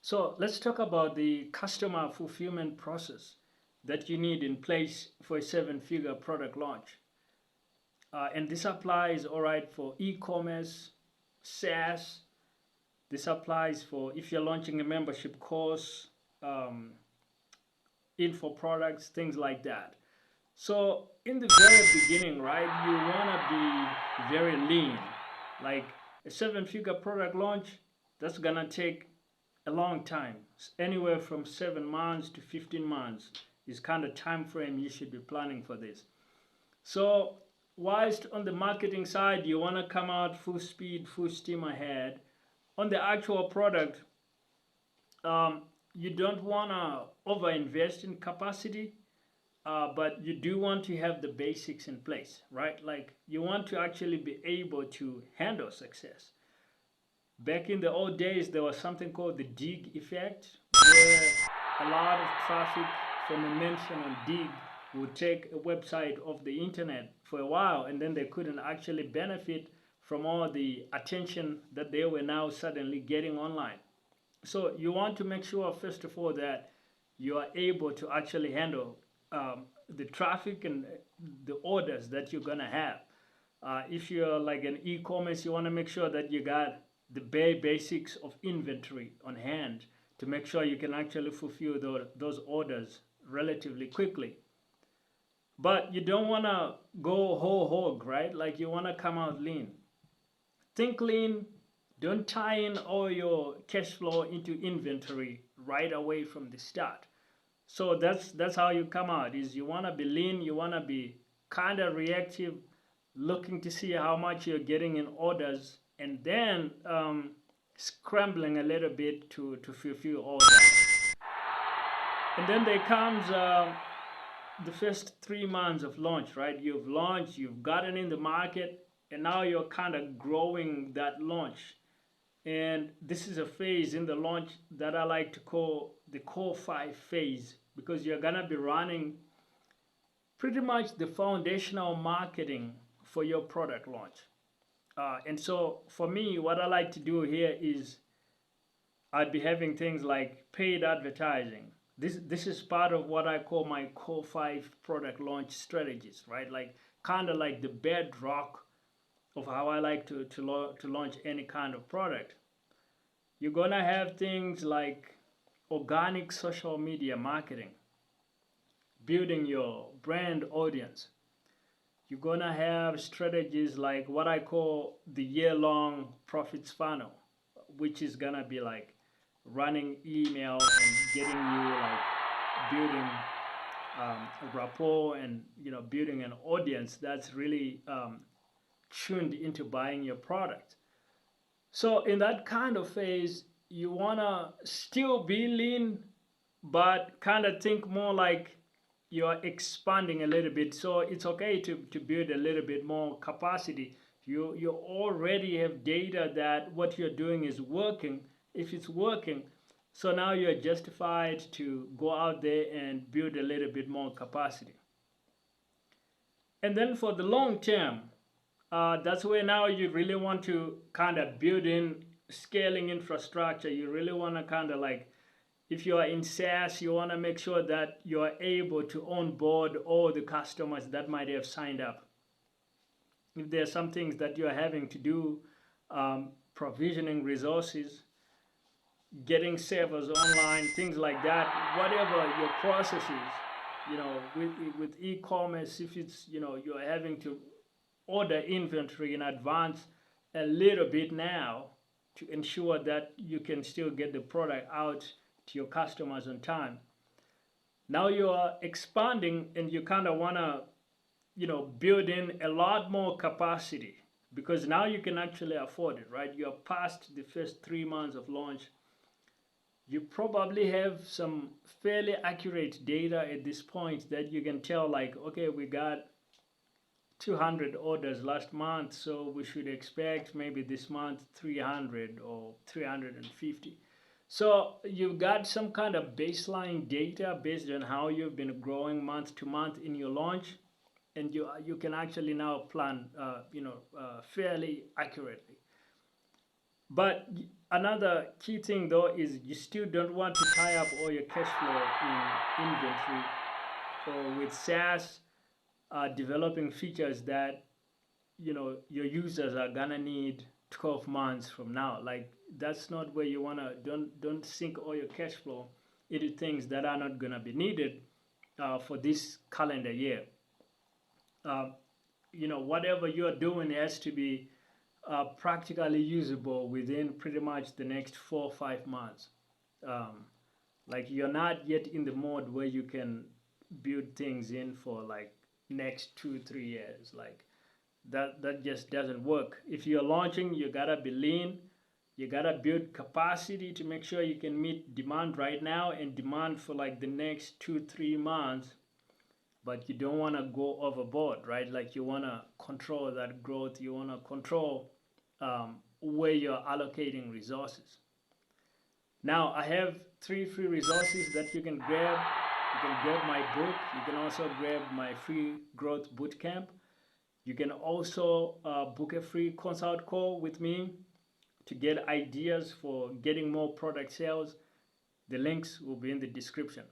So let's talk about the customer fulfillment process that you need in place for a seven-figure product launch. And this applies, all right, for e-commerce, SaaS. This applies for if you're launching a membership course, um, info products, things like that. So in the very beginning, right, you wanna be very lean. Like a seven-figure product launch, that's gonna take a long time. Anywhere from 7 months to 15 months is kind of time frame you should be planning for this. So whilst on the marketing side, you wanna come out full speed, full steam ahead. On the actual product, um, you don't wanna overinvest in capacity, but you do want to have the basics in place, right? Like you want to actually be able to handle success. Back in the old days, there was something called the Digg Effect, where a lot of traffic from a mention on Digg would take a website off the internet for a while, and then they couldn't actually benefit from all the attention that they were now suddenly getting online. So you want to make sure, first of all, that you are able to actually handle the traffic and the orders that you're gonna have. If you're like an e-commerce, you want to make sure that you got the bare basics of inventory on hand to make sure you can actually fulfill those orders relatively quickly. But you don't want to go whole hog, right? Like you want to come out lean. Think lean. Don't tie in all your cash flow into inventory right away from the start. So that's how you come out. Is you want to be lean. You want to be kind of reactive, looking to see how much you're getting in orders, and then scrambling a little bit to fulfill all that. And then there comes the first 3 months of launch, right? You've launched, you've gotten in the market, and now you're kind of growing that launch. And this is a phase in the launch that I like to call the core five phase, because you're gonna be running pretty much the foundational marketing for your product launch. And so for me, what I like to do here is I'd be having things like paid advertising. This is part of what I call my core five product launch strategies, right? Like kind of like the bedrock of how I like to launch any kind of product. You're gonna have things like organic social media marketing, building your brand audience. You're gonna have strategies like what I call the year-long profits funnel, which is gonna be like running email and getting you like building a rapport and building an audience that's really tuned into buying your product. So in that kind of phase, you wanna still be lean, but kind of think more like you're expanding a little bit. So it's okay to build a little bit more capacity. You already have data that what you're doing is working. If it's working, so now you're justified to go out there and build a little bit more capacity. And then for the long term, that's where now you really want to kind of build in scaling infrastructure. You really want to kind of like, if you are in SaaS, you want to make sure that you are able to onboard all the customers that might have signed up. If there are some things that you are having to do, provisioning resources, getting servers online, things like that, whatever your process is, with e-commerce, if it's, you're having to order inventory in advance a little bit now to ensure that you can still get the product out to your customers on time. Now you are expanding and you kind of want to, build in a lot more capacity, because now you can actually afford it, right? You're past the first 3 months of launch. You probably have some fairly accurate data at this point that you can tell, like, okay, we got 200 orders last month, so we should expect maybe this month 300 or 350. So you've got some kind of baseline data based on how you've been growing month to month in your launch, and you can actually now plan fairly accurately. But another key thing though is you still don't want to tie up all your cash flow in inventory or with SaaS developing features that your users are gonna need 12 months from now. Like that's not where you wanna. Don't sink all your cash flow into things that are not gonna be needed for this calendar year. Um, whatever you're doing has to be practically usable within pretty much the next 4 or 5 months. Um, like you're not yet in the mode where you can build things in for like next 2 3 years. Like that just doesn't work. If you're launching, you gotta be lean. You gotta build capacity to make sure you can meet demand right now and demand for like the next 2 3 months. But you don't want to go overboard, right? Like you want to control that growth. You want to control where you're allocating resources. Now I have 3 free resources that you can grab. You can grab my book. You can also grab my free growth bootcamp. You can also book a free consult call with me to get ideas for getting more product sales. The links will be in the description.